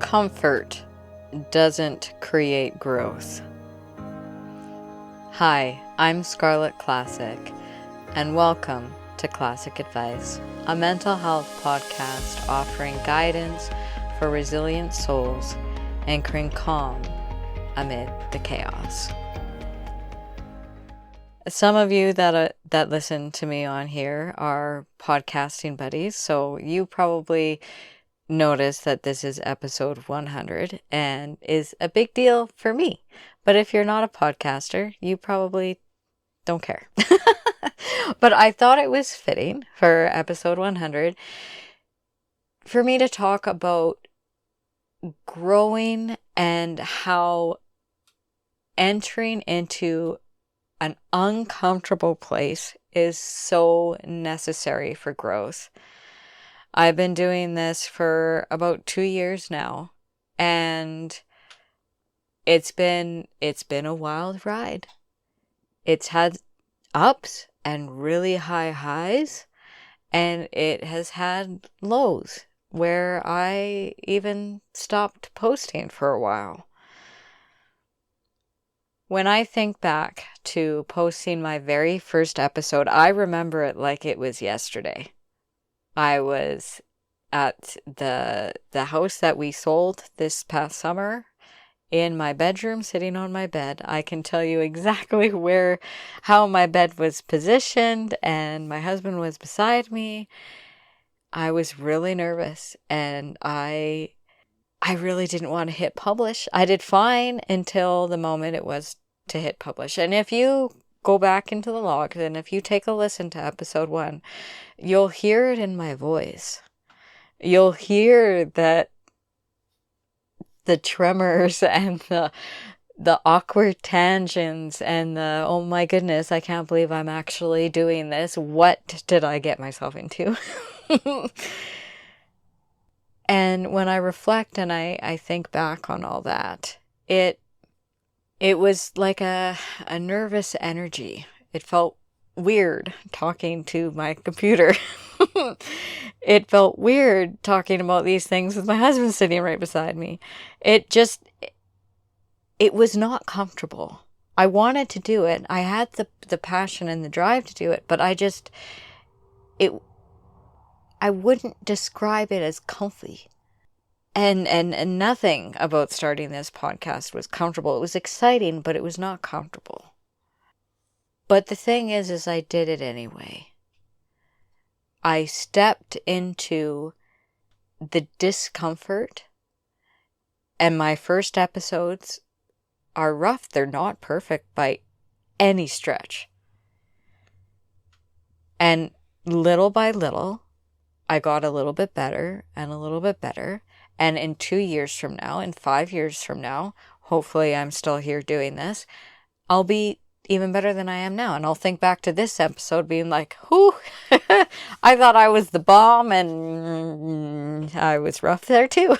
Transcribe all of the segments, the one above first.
Discomfort doesn't create growth. Hi, I'm Scarlett Classic, and welcome to Classic Advice, a mental health podcast offering guidance for resilient souls, anchoring calm amid the chaos. Some of you that listen to me on here are podcasting buddies, so you probably notice that this is episode 100 and is a big deal for me. But if you're not a podcaster, you probably don't care. But I thought it was fitting for episode 100 for me to talk about growing and how entering into an uncomfortable place is so necessary for growth. I've been doing this for about 2 years now, and it's been a wild ride. It's had ups and really high highs, and it has had lows where I even stopped posting for a while. When I think back to posting my very first episode, I remember it like it was yesterday. I was at the house that we sold this past summer in my bedroom, sitting on my bed. I can tell you exactly how my bed was positioned, and my husband was beside me. I was really nervous, and I really didn't want to hit publish. I did fine until the moment it was to hit publish. And if you go back into the logs, and if you take a listen to episode 1, you'll hear it in my voice. You'll hear that the tremors and the awkward tangents and the, oh my goodness, I can't believe I'm actually doing this. What did I get myself into? And when I reflect and I think back on all that, it was like a nervous energy. It felt weird talking to my computer. It felt weird talking about these things with my husband sitting right beside me. It was not comfortable. I wanted to do it. I had the passion and the drive to do it, but I wouldn't describe it as comfy. And nothing about starting this podcast was comfortable. It was exciting, but it was not comfortable. But the thing is I did it anyway. I stepped into the discomfort, and my first episodes are rough. They're not perfect by any stretch. And little by little, I got a little bit better and a little bit better. And in 2 years from now, in 5 years from now, hopefully I'm still here doing this, I'll be even better than I am now. And I'll think back to this episode being like, whew, I thought I was the bomb, and I was rough there too.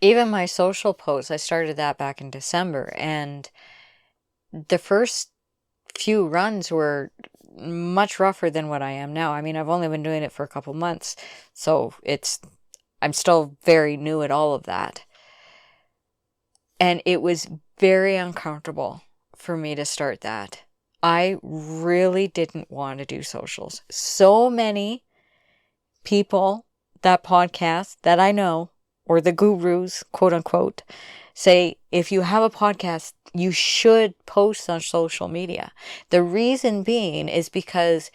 Even my social posts, I started that back in December, and the first few runs were much rougher than what I am now. I mean, I've only been doing it for a couple months, so I'm still very new at all of that. And it was very uncomfortable for me to start that. I really didn't want to do socials. So many people that podcast that I know, or the gurus, quote unquote, say, if you have a podcast, you should post on social media. The reason being is because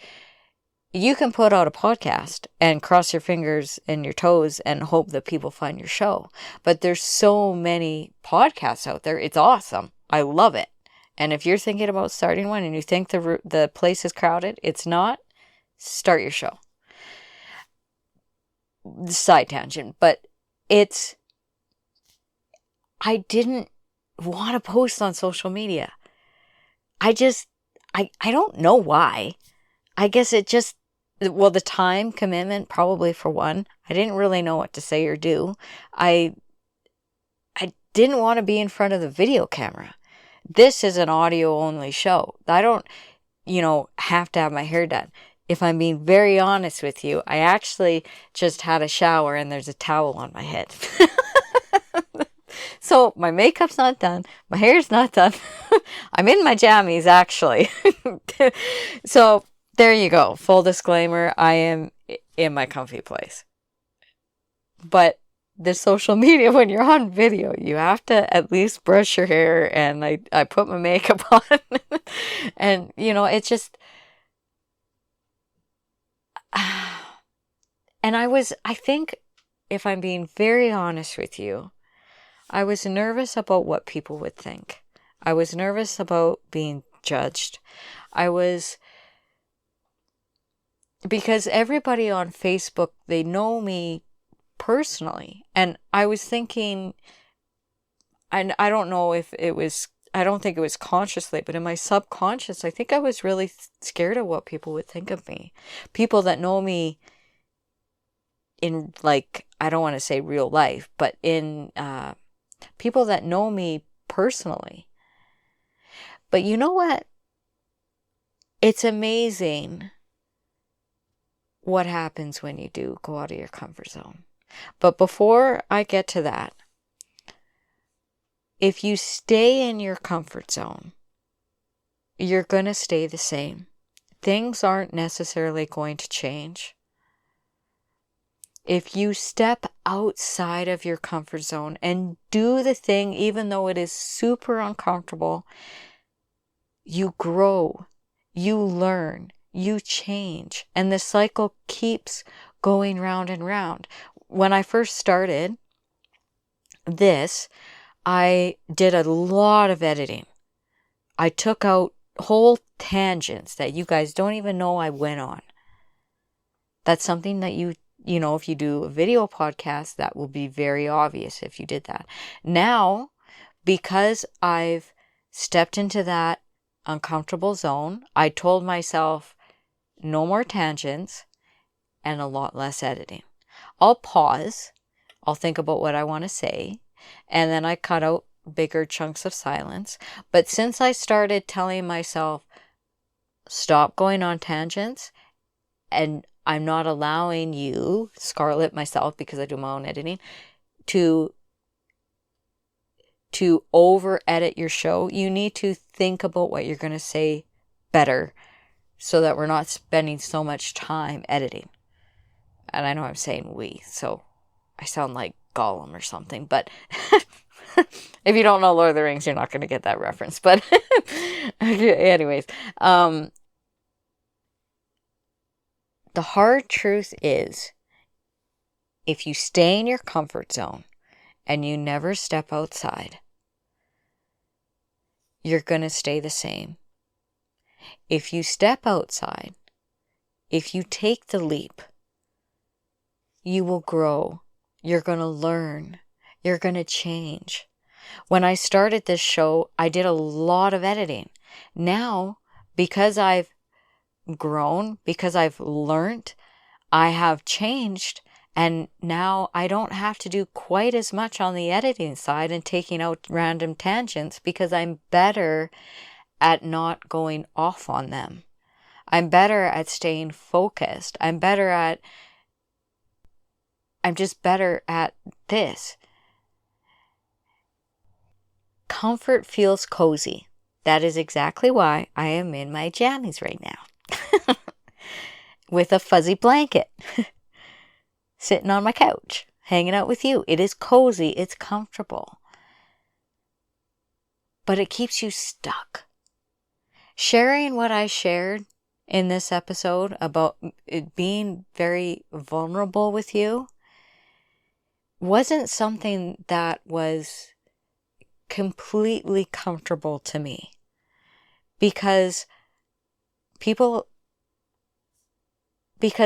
you can put out a podcast and cross your fingers and your toes and hope that people find your show. But there's so many podcasts out there. It's awesome. I love it. And if you're thinking about starting one and you think the place is crowded, it's not, start your show. Side tangent, but I didn't want to post on social media. I don't know why. I guess the time commitment, probably for one. I didn't really know what to say or do. I didn't want to be in front of the video camera. This is an audio only show. I don't, have to have my hair done. if I'm being very honest with you, I actually just had a shower and there's a towel on my head. So my makeup's not done. My hair's not done. I'm in my jammies, actually. So there you go. Full disclaimer, I am in my comfy place. But the social media, when you're on video, you have to at least brush your hair, and I put my makeup on. And, it's just... And I think, if I'm being very honest with you, I was nervous about what people would think. I was nervous about being judged. Because everybody on Facebook, they know me personally. And I was thinking, and I don't know if it was, I don't think it was consciously, but in my subconscious, I think I was really scared of what people would think of me. People that know me in, like, I don't want to say real life, but in people that know me personally. But you know what? It's amazing what happens when you do go out of your comfort zone. But before I get to that, if you stay in your comfort zone, you're going to stay the same. Things aren't necessarily going to change. If you step outside of your comfort zone and do the thing, even though it is super uncomfortable, you grow, you learn, you change, and the cycle keeps going round and round. When I first started this, I did a lot of editing. I took out whole tangents that you guys don't even know I went on. That's something that if you do a video podcast, that will be very obvious if you did that. Now, because I've stepped into that uncomfortable zone, I told myself no more tangents and a lot less editing. I'll pause, I'll think about what I want to say, and then I cut out bigger chunks of silence. But since I started telling myself, stop going on tangents, and I'm not allowing you, Scarlett, myself, because I do my own editing, to over edit your show, you need to think about what you're going to say better so that we're not spending so much time editing. And I know I'm saying we, so I sound like Gollum or something, but if you don't know Lord of the Rings, you're not going to get that reference. But anyways, the hard truth is, if you stay in your comfort zone and you never step outside, you're going to stay the same. If you step outside, if you take the leap, you will grow. You're going to learn. You're going to change. When I started this show, I did a lot of editing. Now, because I've grown, because I've learned, I have changed, and now I don't have to do quite as much on the editing side and taking out random tangents, because I'm better at not going off on them. I'm better at staying focused. I'm just better at this. Comfort feels cozy. That is exactly why I am in my jammies right now. With a fuzzy blanket. Sitting on my couch. Hanging out with you. It is cozy. It's comfortable. But it keeps you stuck. Sharing what I shared in this episode about it being very vulnerable with you wasn't something that was completely comfortable to me, because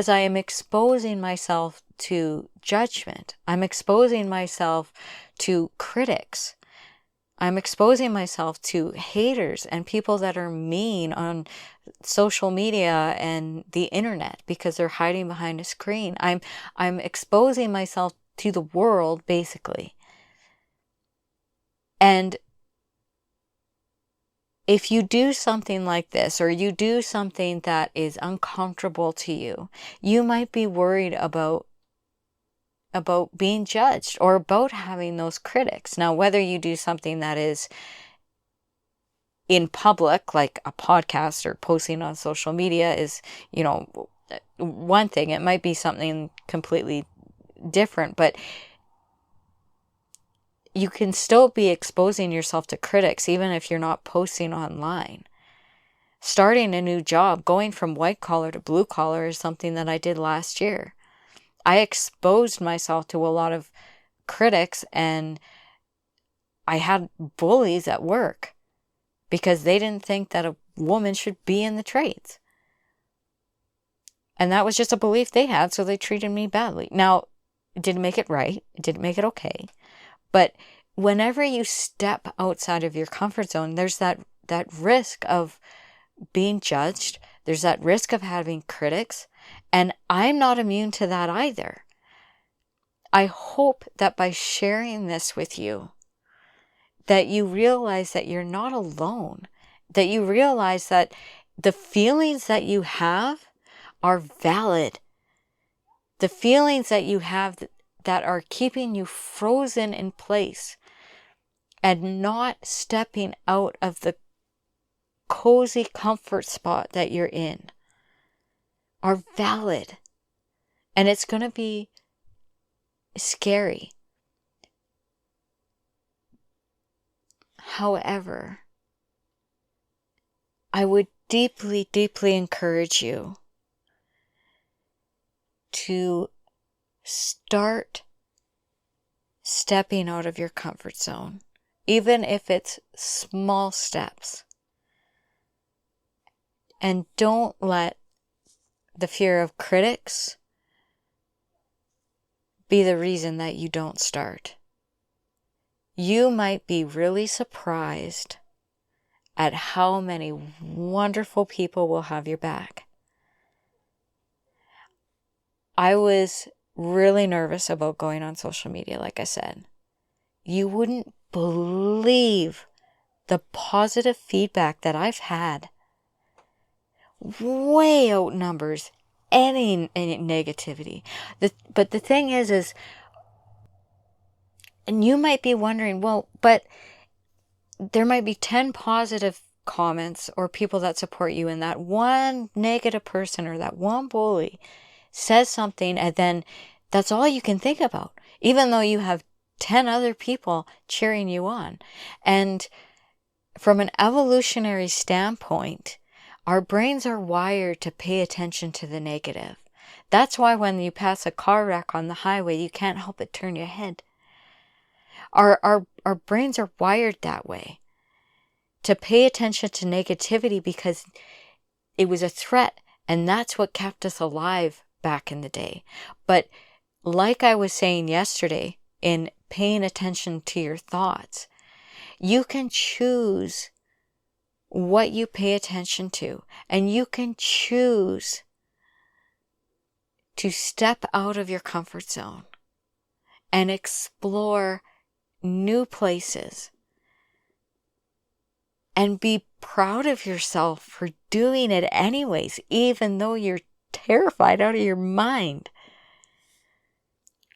I am exposing myself to judgment. I'm exposing myself to critics. I'm exposing myself to haters and people that are mean on social media and the internet because they're hiding behind a screen. I'm exposing myself to the world, basically. And if you do something like this, or you do something that is uncomfortable to you, you might be worried about being judged or about having those critics. Now, whether you do something that is in public, like a podcast or posting on social media, is, one thing. It might be something completely different, but you can still be exposing yourself to critics even if you're not posting online. Starting a new job, going from white collar to blue collar, is something that I did last year. I exposed myself to a lot of critics, and I had bullies at work because they didn't think that a woman should be in the trades. And that was just a belief they had, so they treated me badly. Now, it didn't make it right. It didn't make it okay. But whenever you step outside of your comfort zone, there's that risk of being judged. There's that risk of having critics. And I'm not immune to that either. I hope that by sharing this with you, that you realize that you're not alone. That you realize that the feelings that you have are valid. The feelings that you have that are keeping you frozen in place and not stepping out of the cozy comfort spot that you're in are valid. And it's going to be scary. However, I would deeply, deeply encourage you to start stepping out of your comfort zone, even if it's small steps. And don't let the fear of critics be the reason that you don't start. You might be really surprised at how many wonderful people will have your back. I was really nervous about going on social media, like I said. You wouldn't believe the positive feedback that I've had. Way outnumbers any negativity. But the thing is, and you might be wondering, well, but there might be 10 positive comments or people that support you, and that one negative person or that one bully says something, and then that's all you can think about, even though you have 10 other people cheering you on. And from an evolutionary standpoint, our brains are wired to pay attention to the negative. That's why when you pass a car wreck on the highway, you can't help but turn your head. Our brains are wired that way, to pay attention to negativity because it was a threat, and that's what kept us alive back in the day. But like I was saying yesterday, in paying attention to your thoughts, you can choose what you pay attention to, and you can choose to step out of your comfort zone and explore new places and be proud of yourself for doing it anyways, even though you're terrified out of your mind.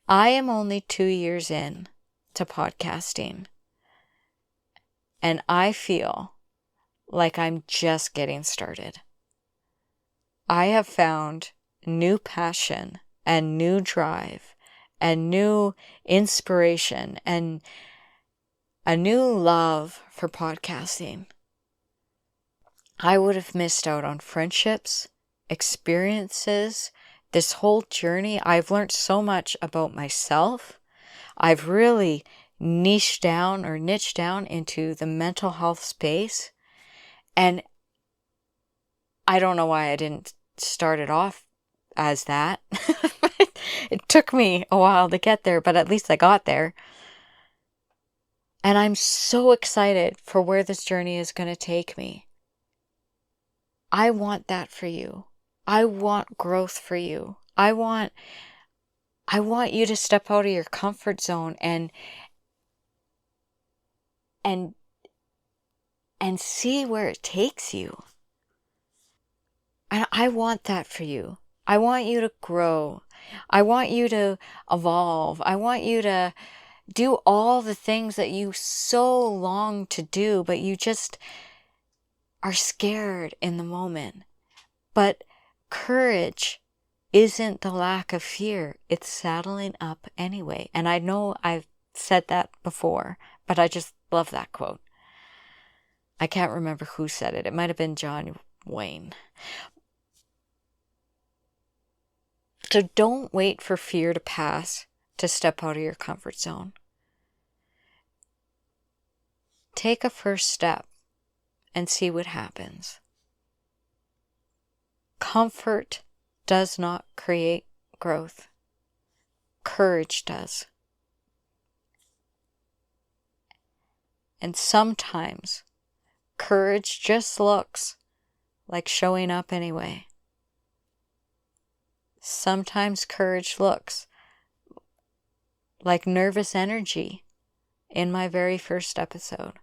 I am only 2 years in to podcasting, and I feel like I'm just getting started. I have found new passion and new drive and new inspiration and a new love for podcasting. I would have missed out on friendships, experiences, this whole journey. I've learned so much about myself. I've really niched down into the mental health space. And I don't know why I didn't start it off as that. It took me a while to get there, but at least I got there. And I'm so excited for where this journey is going to take me. I want that for you. I want growth for you. I want you to step out of your comfort zone and and see where it takes you. And I want that for you. I want you to grow. I want you to evolve. I want you to do all the things that you so long to do, but you just are scared in the moment. But courage isn't the lack of fear. It's saddling up anyway. And I know I've said that before, but I just love that quote. I can't remember who said it. It might have been John Wayne. So don't wait for fear to pass to step out of your comfort zone. Take a first step and see what happens. Comfort does not create growth. Courage does. And sometimes courage just looks like showing up anyway. Sometimes courage looks like nervous energy in my very first episode,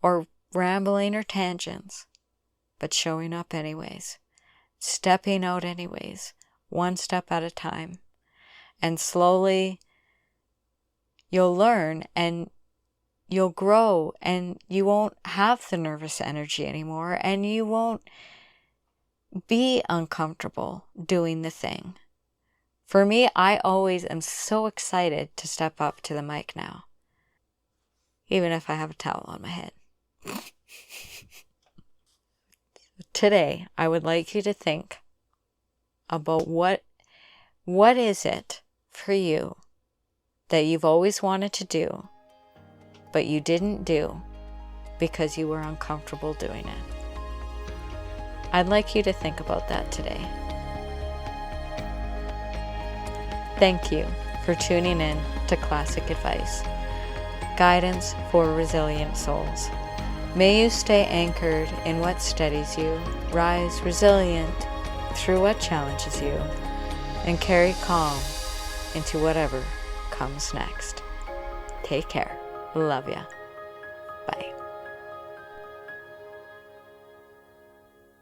or rambling or tangents, but showing up anyways, stepping out anyways, one step at a time. And slowly you'll learn and you'll grow, and you won't have the nervous energy anymore, and you won't be uncomfortable doing the thing. For me, I always am so excited to step up to the mic now, even if I have a towel on my head. Today, I would like you to think about what is it for you that you've always wanted to do, but you didn't do because you were uncomfortable doing it. I'd like you to think about that today. Thank you for tuning in to Classic Advice, guidance for resilient souls. May you stay anchored in what steadies you, rise resilient through what challenges you, and carry calm into whatever comes next. Take care. Love ya.